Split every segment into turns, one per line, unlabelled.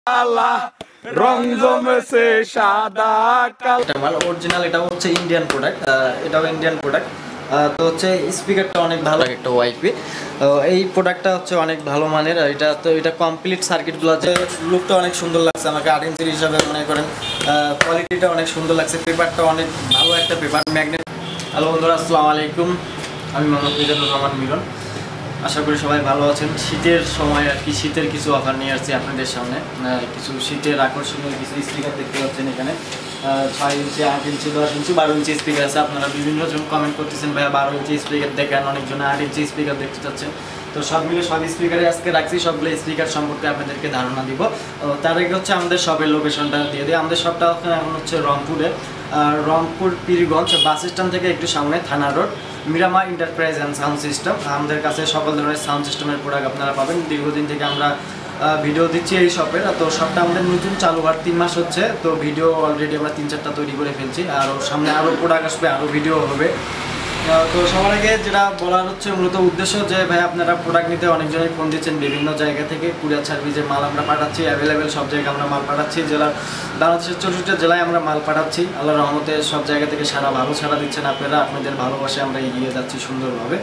কালা রং জমেছে সাদা কালো
মাল অরিজিনাল। এটা হচ্ছে ইন্ডিয়ান প্রোডাক্ট, এটাও ইন্ডিয়ান প্রোডাক্ট। তো হচ্ছে স্পিকারটা অনেক ভালো একটা ওয়াইপি। এই প্রোডাক্টটা হচ্ছে অনেক ভালো মানের। এটা কমপ্লিট সার্কিটগুলো যে লুকটা অনেক সুন্দর লাগছে আমাকে 8 ইঞ্চির হিসাবে মনে করেন। কোয়ালিটিটা অনেক সুন্দর লাগছে, পেপারটা অনেক ভালো একটা পেপার ম্যাগনেট। হ্যালো বন্ধুরা, আসসালামু আলাইকুম। আমি মোহাম্মদ মিরন। আশা করি সবাই ভালো আছেন। শীতের সময় আর কি, শীতের কিছু অফার নিয়ে আসছি আপনাদের সামনে। কিছু শীতের আকর্ষণীয় কিছু স্পিকার দেখতে পাচ্ছেন এখানে। 6 ইঞ্চি, 8 ইঞ্চি, 10 ইঞ্চি, 12 ইঞ্চি স্পিকার আছে। আপনারা বিভিন্ন জন কমেন্ট করতেছেন ভাইয়া 12 ইঞ্চি স্পিকার দেখেন, অনেকজন 8 ইঞ্চি স্পিকার দেখতে চাচ্ছেন। তো সব মিলে সব স্পিকারে আজকে রাখছি, সবগুলো স্পিকার সম্পর্কে আপনাদেরকে ধারণা দিব। তার আগে হচ্ছে আমাদের শপের লোকেশনটা দিয়ে দিই। আমাদের শপটা এখন হচ্ছে রংপুরে, রংপুর পীরগঞ্জ বাস স্ট্যান্ড থেকে একটু সামনে, থানা রোড, মিরামা এন্টারপ্রাইজ অ্যান্ড সাউন্ড সিস্টেম। আমাদের কাছে সকল ধরনের সাউন্ড সিস্টেমের প্রোডাক্ট আপনারা পাবেন। দীর্ঘদিন থেকে আমরা ভিডিও দিচ্ছি এই শপের। তো শপটা আমাদের নতুন চালু হওয়ার 3 মাস হচ্ছে। তো ভিডিও অলরেডি আমরা 3-4টা তৈরি করে ফেলছি, আর সামনে আরও প্রোডাক্ট আসবে, আরও ভিডিও হবে। তো সবার আগে যেটা বলার হচ্ছে মূলত উদ্দেশ্য যে ভাই আপনারা প্রোডাক্ট নিতে অনেকজনই ফোন দিচ্ছেন বিভিন্ন জায়গা থেকে। কুরিয়ার সার্ভিসে মাল আমরা পাঠাচ্ছি, অ্যাভেলেবেল সব জায়গায় আমরা মাল পাঠাচ্ছি। বাংলাদেশের 64টা জেলায় আমরা মাল পাঠাচ্ছি। আল্লাহর রহমতে সব জায়গা থেকে ভালো সাড়া দিচ্ছেন আপনারা। আপনাদের ভালোবাসে আমরা এগিয়ে যাচ্ছি সুন্দরভাবে।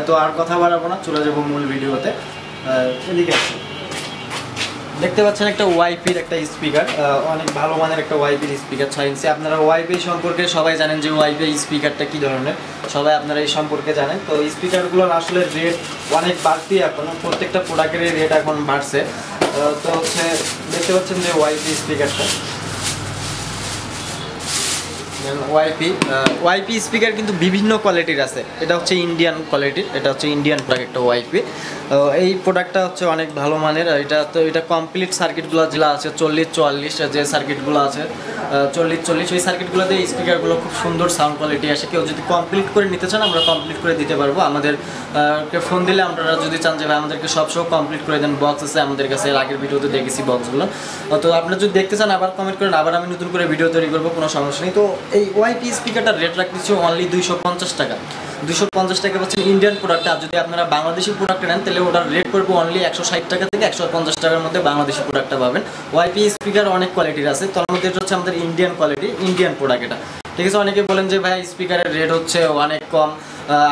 তো আর কথা বাড়াবো না, চলে যাবো মূল ভিডিওতে। এদিকে আসছি, দেখতে পাচ্ছেন একটা ওয়াইপির একটা স্পিকার, অনেক ভালো মানের একটা ওয়াইপির স্পিকার 6 ইঞ্চি। আপনারা ওয়াইপি সম্পর্কে সবাই জানেন যে ওয়াইপি স্পিকারটা কী ধরনের, সবাই আপনারা এই সম্পর্কে জানেন। তো স্পিকারগুলোর আসলে রেট অনেক বাড়তি, এখন প্রত্যেকটা প্রোডাক্টের রেট এখন বাড়ছে। তো হচ্ছে দেখতে পাচ্ছেন যে ওয়াইপি স্পিকারটা, ওয়াইপি স্পিকার কিন্তু বিভিন্ন কোয়ালিটির আছে। এটা হচ্ছে ইন্ডিয়ান কোয়ালিটির, এটা হচ্ছে ইন্ডিয়ান প্রোডাক্ট একটা ওয়াইপি। এই প্রোডাক্টটা হচ্ছে অনেক ভালো মানের। এটা কমপ্লিট সার্কিটগুলো যেগুলো আছে 40-44 যে সার্কিটগুলো আছে 40-40 ওই সার্কিটগুলোতে স্পিকারগুলো খুব সুন্দর সাউন্ড কোয়ালিটি আসে। কেউ যদি কমপ্লিট করে নিতে চান আমরা কমপ্লিট করে দিতে পারবো। আমাদের ফোন দিলে আপনারা যদি চান যে ভাই আমাদেরকে সব কমপ্লিট করে দেন, বক্স আছে আমাদের কাছে, এর আগের ভিডিওতে দেখেছি বক্সগুলো। তো আপনারা যদি দেখতে চান আবার কমেন্ট করেন, আবার আমি নতুন করে ভিডিও তৈরি করবো, কোনো সমস্যা নেই। তো এই ওয়াইপি স্পিকারটার রেট রাখতেছি অনলি 250 টাকা। 250 টাকা পাচ্ছেন ইন্ডিয়ান প্রোডাক্ট। আর যদি আপনারা বাংলাদেশি প্রোডাক্ট নেন তাহলে ওটার রেট করবো অনলি 160 টাকা থেকে 150 টাকার মধ্যে বাংলাদেশি প্রোডাক্টটা পাবেন। ওয়াইপি স্পিকার অনেক কোয়ালিটির আছে, তার মধ্যে এটা হচ্ছে আমাদের ইন্ডিয়ান কোয়ালিটি, ইন্ডিয়ান প্রোডাক্ট এটা, ঠিক আছে। অনেকে বলেন যে ভাই স্পিকারের রেট হচ্ছে অনেক কম,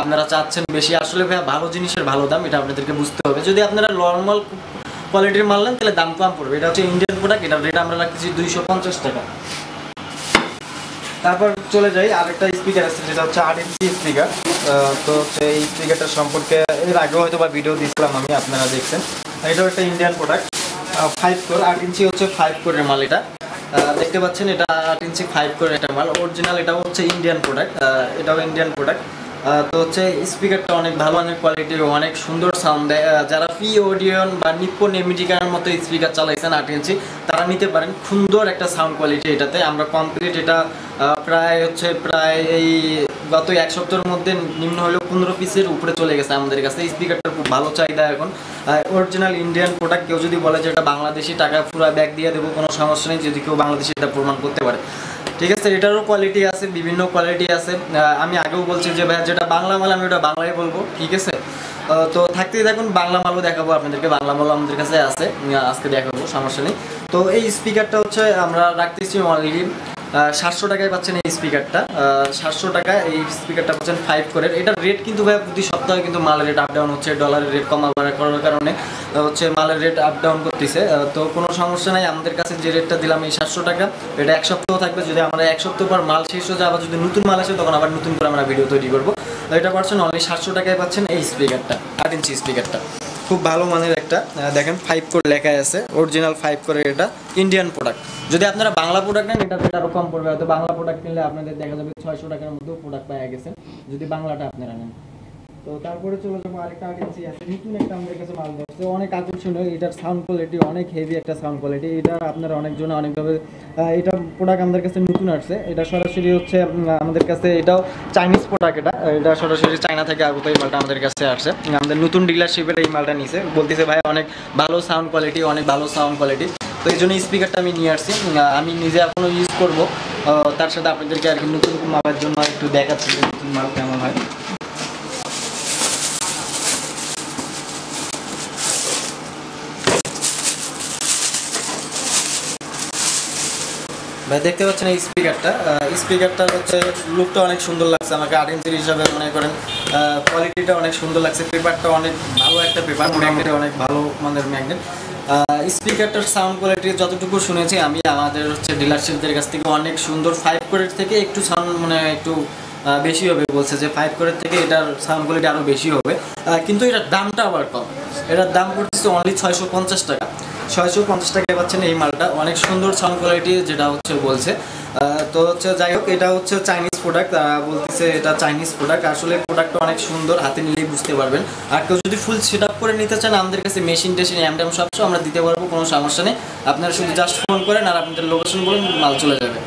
আপনারা চাচ্ছেন বেশি। আসলে ভাই ভালো জিনিসের ভালো দাম, এটা আপনাদেরকে বুঝতে হবে। যদি আপনারা নর্মাল কোয়ালিটির মাল নেন তাহলে দাম কম পড়বে। এটা হচ্ছে ইন্ডিয়ান প্রোডাক্ট, এটার রেট আমরা রাখতেছি 250 টাকা। তারপর চলে যাই আরেকটা স্পিকার আছে, যেটা হচ্ছে 8 ইঞ্চি স্পিকার। তো হচ্ছে এই স্পিকারটার সম্পর্কে এর আগেও হয়তো বা ভিডিও দিয়েছিলাম আমি, আপনারা দেখছেন। এটাও একটা ইন্ডিয়ান প্রোডাক্ট, 5 কোর 8 ইঞ্চি হচ্ছে 5 কোরের মাল। এটা দেখতে পাচ্ছেন, এটা 8 ইঞ্চি 5 কোরের একটা মাল অরিজিনাল। এটাও হচ্ছে ইন্ডিয়ান প্রোডাক্ট, এটাও ইন্ডিয়ান প্রোডাক্ট। তো হচ্ছে স্পিকারটা অনেক ভালো মানের কোয়ালিটি, অনেক সুন্দর সাউন্ড দেয়। যারা পি ওডিয়ন বা নিপ্পন এমিটিকার মতো স্পিকার চালাইছেন 8 ইঞ্চি, তারা নিতে পারেন। সুন্দর একটা সাউন্ড কোয়ালিটি এটাতে। আমরা কমপ্লিট এটা প্রায় এই গত 1 সপ্তাহের মধ্যে নিম্ন হলেও 15 পিসের উপরে চলে গেছে আমাদের কাছে। স্পিকারটা খুব ভালো চাহিদা এখন। Original Indian product. কেউ যদি বলে যে এটা বাংলাদেশি, টাকা পুরো ব্যাগ দিয়ে দেবো, কোনো সমস্যা নেই, যদি কেউ বাংলাদেশি এটা প্রমাণ করতে পারে, ঠিক আছে। এটারও কোয়ালিটি আছে, বিভিন্ন কোয়ালিটি আছে। আমি আগেও বলছি যে ভাই যেটা বাংলা মাল আমি ওটা বাংলায় বলবো, ঠিক আছে। তো থাকতেই থাকুন, বাংলা মালও দেখাবো আপনাদেরকে, বাংলা মালও আমাদের কাছে আছে, আজকে দেখাবো, সমস্যা নেই। তো এই স্পিকারটা হচ্ছে আমরা রাখতেছি অনলি 700 টাকায় পাচ্ছেন এই স্পিকারটা। 700 টাকা এই স্পিকারটা পাচ্ছেন 5 কোরের। এটার রেট কিন্তু ভাই প্রতি সপ্তাহে কিন্তু মালের রেট আপ ডাউন হচ্ছে, ডলারের রেট কমা বাড়া করার কারণে হচ্ছে মালের রেট আপ ডাউন করতেছে। তো কোনো সমস্যা নাই, আমাদের কাছে যে রেটটা দিলাম এই 700 টাকা, এটা 1 সপ্তাহ থাকবে। যদি আমরা 1 সপ্তাহ পর মাল শেষ হয়ে যায়, আবার যদি নতুন মাল আসে তখন আবার নতুন করে আমরা ভিডিও তৈরি করবো। এটা পাচ্ছেন অনলি 700 টাকায় পাচ্ছেন এই স্পিকারটা, 8 ইঞ্চি স্পিকারটা। খুব ভালো মানের একটা, দেখেন 5 কোর লেখা আছে, অরিজিনাল 5 কোরের। এটা ইন্ডিয়ান প্রোডাক্ট। যদি আপনারা বাংলা প্রোডাক্ট নেন এটা আরও কম পড়বে, হয়তো বাংলা প্রোডাক্ট কিনলে আপনাদের দেখা যাবে 600 টাকার মধ্যেও প্রোডাক্ট পাওয়া গেছে যদি বাংলাটা আপনারা নেন। তো তারপরে চলে যাবো আরেকটা 8 ইঞ্চি আছে, নতুন একটা আমাদের কাছে মাল ধরছে, অনেক আকর্ষণীয়। এটার সাউন্ড কোয়ালিটি অনেক হেভি একটা সাউন্ড কোয়ালিটি। এটা আপনারা অনেকজন অনেকভাবে, এটা প্রোডাক্ট আমাদের কাছে নতুন আসছে। এটা সরাসরি হচ্ছে আমাদের কাছে, এটাও চাইনিজ প্রোডাক্ট। এটা সরাসরি চায়না থেকে আগত এই মালটা আমাদের কাছে আসছে। আমাদের নতুন ডিলারশিপের এই মালটা নিছে, বলতেছে ভাই অনেক ভালো সাউন্ড কোয়ালিটি, অনেক ভালো সাউন্ড কোয়ালিটি। তো এই জন্য স্পিকারটা আমি নিয়ে আসছি, আমি নিজে এখনও ইউজ করবো। তার সাথে আপনাদেরকে আর কি নতুন মালের জন্য একটু দেখাচ্ছি নতুন মাল কেমন হয়। ভাই দেখতে পাচ্ছেন এই স্পিকারটা হচ্ছে লুকটা অনেক সুন্দর লাগছে আমাকে 8 ইঞ্চির হিসাবে মনে করেন কোয়ালিটিটা অনেক সুন্দর লাগছে পেপারটা অনেক ভালো একটা পেপার ম্যাগনেট অনেক ভালো মানের ম্যাগনেট স্পিকারটার সাউন্ড কোয়ালিটি যতটুকু শুনেছি আমি আমাদের হচ্ছে ডিলারশিপদের কাছ থেকে অনেক সুন্দর 5 কোরের থেকে একটু সাউন্ড মানে একটু বেশি হবে বলছে যে 5 কোরের থেকে এটার সাউন্ড কোয়ালিটি আরও বেশি হবে কিন্তু এটার দামটা আবার কম এটার দাম পড়তেছে অনলি 650 টাকা 650 টাকায় পাচ্ছেন এই মালটা অনেক সুন্দর সাউন্ড কোয়ালিটি যেটা হচ্ছে বলছে তো হচ্ছে যাই হোক এটা হচ্ছে চাইনিজ প্রোডাক্ট বলতেছে এটা চাইনিজ প্রোডাক্ট আসলে প্রোডাক্টটা অনেক সুন্দর হাতে নিলেই বুঝতে পারবেন আর কেউ যদি ফুল সেট আপ করে নিতে চান আমাদের কাছে মেশিন টেশিন এমডাম সব আমরা দিতে পারবো কোনো সমস্যা নেই আপনারা শুধু জাস্ট ফোন করেন আর আপনাদের লোকেশন বলেন মাল চলে যাবে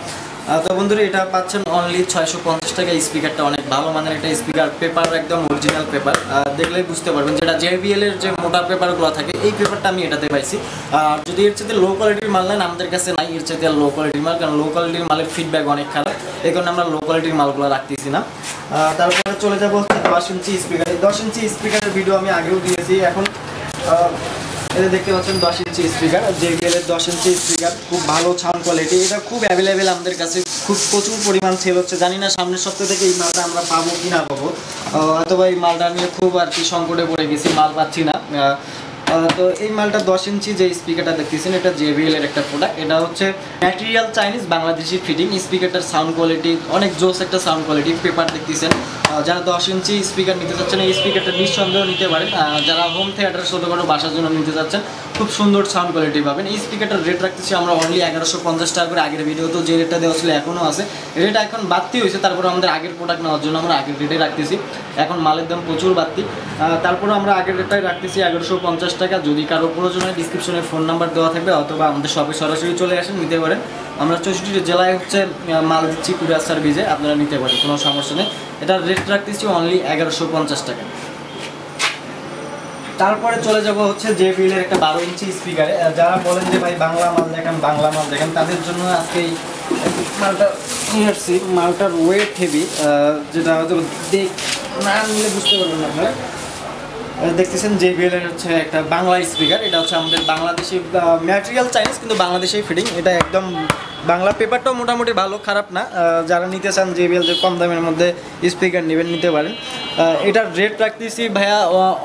তো বন্ধুরা এটা পাচ্ছেন অনলি 650 টাকা স্পিকারটা অনেক ভালো মানের একটা স্পিকার পেপার একদম অরিজিনাল পেপার দেখলেই বুঝতে পারবেন যেটা JBL এর যে মোটা পেপারগুলো থাকে এই পেপারটা আমি এটাতে পাইছি আর যদি এর চাইতে লো কোয়ালিটির মাল নেন আমাদের কাছে নাই এর চাইতে লো কোয়ালিটির মাল কারণ লো কোয়ালিটির মালের ফিডব্যাক অনেক খারাপ এই কারণে আমরা লো কোয়ালিটির মালগুলো রাখতেছি না তারপরে চলে যাবো হচ্ছে 10 ইঞ্চি স্পিকার 10 ইঞ্চি স্পিকারের ভিডিও আমি আগেও দিয়েছি এখন এটা দেখতে পাচ্ছেন 10 ইঞ্চি স্পিকার JBL এর 10 ইঞ্চি স্পিকার খুব ভালো সাউন্ড কোয়ালিটি এটা খুব অ্যাভেলেবেল আমাদের কাছে খুব প্রচুর পরিমাণ সেল হচ্ছে জানি না সামনের সপ্তাহ থেকে এই মালটা আমরা পাবো কি না পাবো অথবা এই মালটা নিয়ে খুব আর কি সংকটে পড়ে গেছি মাল পাচ্ছি না তো এই মালটা 10 ইঞ্চি যে স্পিকারটা দেখতেছেন এটা JBL এর একটা প্রোডাক্ট এটা হচ্ছে ম্যাটেরিয়াল চাইনিজ বাংলাদেশি ফিটিং স্পিকারটার সাউন্ড কোয়ালিটি অনেক জোস একটা সাউন্ড কোয়ালিটি পেপার দেখতেছেন যারা 10 ইঞ্চি স্পিকার নিতে চাচ্ছেন এই স্পিকারটা নিঃসন্দেহ নিতে পারেন যারা হোম থিয়েটার ছোটোখাটো বাসার জন্য নিতে চাচ্ছেন খুব সুন্দর সাউন্ড কোয়ালিটি পাবেন এই স্পিকারটার রেট রাখতেছি আমরা অনলি 1150 টাকা করে আগের ভিডিও তো যে রেটটা দেওয়া ছিল এখনও আছে রেট এখন বাড়তি হয়েছে তারপরে আমাদের আগের প্রোডাক্ট নেওয়ার জন্য আমরা আগের রেটে রাখতেছি এখন মালের দাম প্রচুর বাড়তি তারপরে আমরা আগের রেটটাই রাখতেছি 1150 টাকা যদি কারো প্রয়োজন হয় ডিসক্রিপশনে ফোন নাম্বার দেওয়া থাকবে অথবা আমাদের শপে সরাসরি চলে আসেন নিতে পারেন আমরা 64 জেলায় হচ্ছে মাল দিচ্ছি কুরিয়ার সার্ভিসে আপনারা নিতে পারেন কোনো সমস্যা নেই এটার রেট রাখতেছি অনলি 1150 টাকা তারপরে চলে যাব হচ্ছে JBL এর একটা 12 ইঞ্চি স্পিকারে যারা বলেন যে ভাই বাংলা মাল দেখেন তাদের জন্য আজকে এই মালটা নিয়ে আসছি মালটার ওয়েট হেভি যেটা হয়তো না নিলে বুঝতে পারবেন না আপনারা দেখতেছেন JBL এর হচ্ছে একটা বাংলা স্পিকার এটা হচ্ছে আমাদের বাংলাদেশি ম্যাটেরিয়াল চাইনিজ কিন্তু বাংলাদেশেই ফিটিং এটা একদম বাংলা পেপারটাও মোটামুটি ভালো খারাপ না যারা নিতে চান JBL যে কম দামের মধ্যে স্পিকার নেবেন নিতে পারেন এটার রেট রাখতেছি ভাইয়া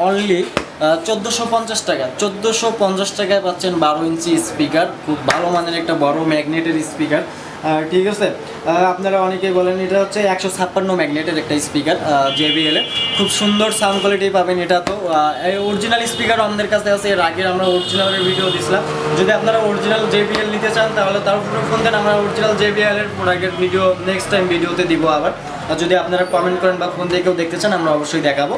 অনলি 1450 টাকা 1450 টাকায় পাচ্ছেন 12 ইঞ্চি স্পিকার খুব ভালো মানের একটা বড় ম্যাগনেটের স্পিকার ঠিক আছে আপনারা অনেকেই বলেন এটা হচ্ছে 156 ম্যাগনেটের একটা স্পিকার JBL এ খুব সুন্দর সাউন্ড কোয়ালিটি পাবেন এটা তো অরিজিনাল স্পিকার আমাদের কাছে আছে এর আগে আমরা অরিজিনালের ভিডিও দিছিলাম যদি আপনারা অরিজিনাল JBL নিতে চান তাহলে তার উপরে ফোন দেন আমরা অরিজিনাল JBL এর প্রোডাক্টের ভিডিও নেক্সট টাইম ভিডিওতে দিব আবার যদি আপনারা কমেন্ট করেন বা ফোন দিয়ে কেউ দেখতে চান আমরা অবশ্যই দেখাবো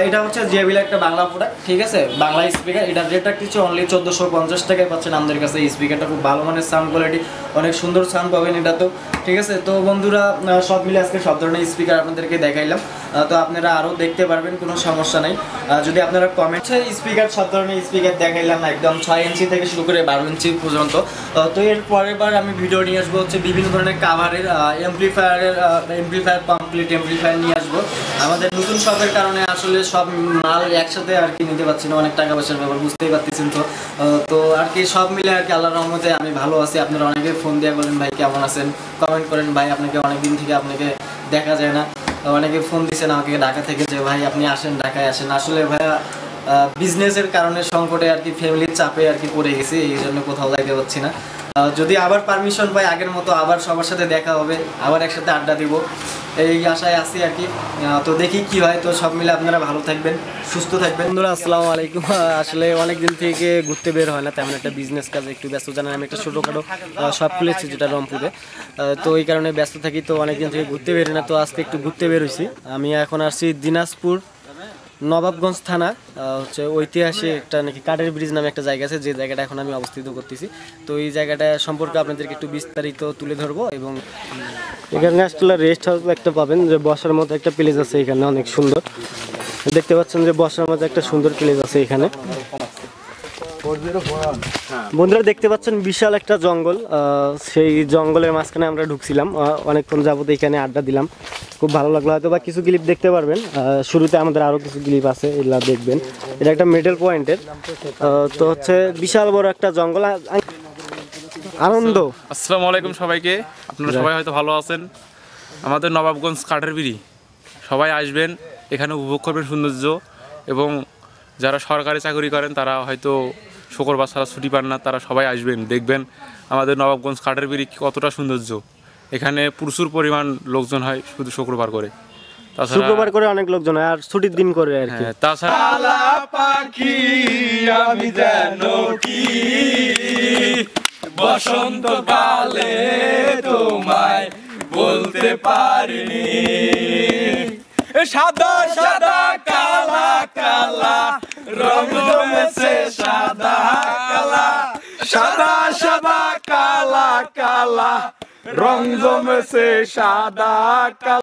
এটা হচ্ছে JBL একটা বাংলা প্রোডাক্ট ঠিক আছে বাংলা স্পিকার এটা রেট রাখতেছি অনলি 1450 টাকায় পাচ্ছেন আমাদের কাছে এই স্পিকারটা খুব ভালো মানের সাউন্ড কোয়ালিটি অনেক সুন্দর সাউন্ড পাবেন এটা তো ঠিক আছে তো বন্ধুরা সব মিলে আজকে সব ধরনের স্পিকার আপনাদেরকে দেখাইলাম তো আপনারা আরও দেখতে পারবেন কোনো সমস্যা নেই যদি আপনারা কমেন্ট স্পিকার সব ধরনের স্পিকার দেখাইলাম একদম 6 ইঞ্চি থেকে শুরু করে 12 ইঞ্চি পর্যন্ত তো এর পরের বার আমি ভিডিও নিয়ে আসবো হচ্ছে বিভিন্ন ধরনের কাভারের এমপ্লিফায়ার কমপ্লিট এমপ্লিফায়ার নিয়ে আসবো আমাদের নতুন শপের কারণে আসলে সব মাল একসাথে আর কি নিতে পারছি না অনেক টাকা পয়সার ব্যাপার বুঝতেই পারতেছেন তো আর কি সব মিলে আর কি আল্লাহর রহমতে আমি ভালো আছি আপনারা অনেকে ফোন দিয়ে বলেন ভাই কেমন আছেন কমেন্ট করেন ভাই আপনাকে অনেকদিন থেকে আপনাকে দেখা যায় না অনেকে ফোন দিচ্ছেন আমাকে ঢাকা থেকে যে ভাই আপনি আসেন ঢাকায় আসেন আসলে ভাইয়া বিজনেসের কারণে সংকটে আর কি ফ্যামিলির চাপে আর কি পড়ে গেছি এই জন্য কোথাও যাইতে পারছি না যদি আবার পারমিশন পাই আগের মতো আবার সবার সাথে দেখা হবে আবার একসাথে আড্ডা দিব এই আশায় আছি আর কি তো দেখি কি হয় তো সব মিলে আপনারা ভালো থাকবেন সুস্থ থাকবেন বন্ধুরা আসসালামু আলাইকুম আসলে অনেক দিন থেকে ঘুরতে বের হয় না তেমন একটা বিজনেস কাজে একটু ব্যস্ত জানেন আমি একটা ছোটোখাটো শপ খুলেছি যেটা রংপুরে তো এই কারণে ব্যস্ত থাকি তো অনেক দিন থেকে ঘুরতে বের না তো আজকে একটু ঘুরতে বের হয়েছি আমি এখন আসছি দিনাজপুর নবাবগঞ্জ থানা হচ্ছে ঐতিহাসিক একটা নাকি কাঠের ব্রিজ নামে একটা জায়গা আছে যে জায়গাটা এখন আমি অবস্থিত করতেছি তো এই জায়গাটা সম্পর্কে আপনাদেরকে একটু বিস্তারিত তুলে ধরবো এবং এখানে আসলে রেস্ট হাউস একটা পাবেন যে বসার মতো একটা প্লেস আছে এখানে অনেক সুন্দর দেখতে পাচ্ছেন যে বসার মতো একটা সুন্দর প্লেস আছে এখানে বন্ধুরা দেখতে পাচ্ছেন বিশাল একটা জঙ্গল সেই জঙ্গলের মাঝখানে আমরা ঢুকছিলাম অনেকক্ষণ যাবত এখানে আড্ডা দিলাম খুব ভালো লাগলো হয়তো বা কিছু ক্লিপ দেখতে পারবেন শুরুতে আমাদের আরও কিছু ক্লিপ আছে এগুলো দেখবেন এটা একটা মিডল পয়েন্টের তো হচ্ছে বিশাল বড় একটা জঙ্গল
আনন্দ।
আসসালামু আলাইকুম সবাইকে, আপনারা সবাই হয়তো ভালো আছেন। আমাদের নবাবগঞ্জ কাঠের বিড়ি, সবাই আসবেন, এখানে উপভোগ করবেন সৌন্দর্য। এবং যারা সরকারি চাকরি করেন তারা হয়তো শুক্রবার ছাড়া ছুটি পান না, তারা সবাই আসবেন, দেখবেন আমাদের নবাবগঞ্জ কাঠের বিড়ি কতটা সৌন্দর্য। এখানে প্রচুর পরিমাণ লোকজন হয় শুধু শুক্রবার করে,
শুক্রবার করে অনেক লোকজন আর ছুটির দিন করে আর কি।
তাছাড়া পাখি আমি জানো কি বসন্তকালে তোমায় বলতে পারিনি, সাদা সাদা কালা কালা রং জমেছে সাদা কালা, সাদা সাদা কালা কালা রং জমেছে সাদা কালা।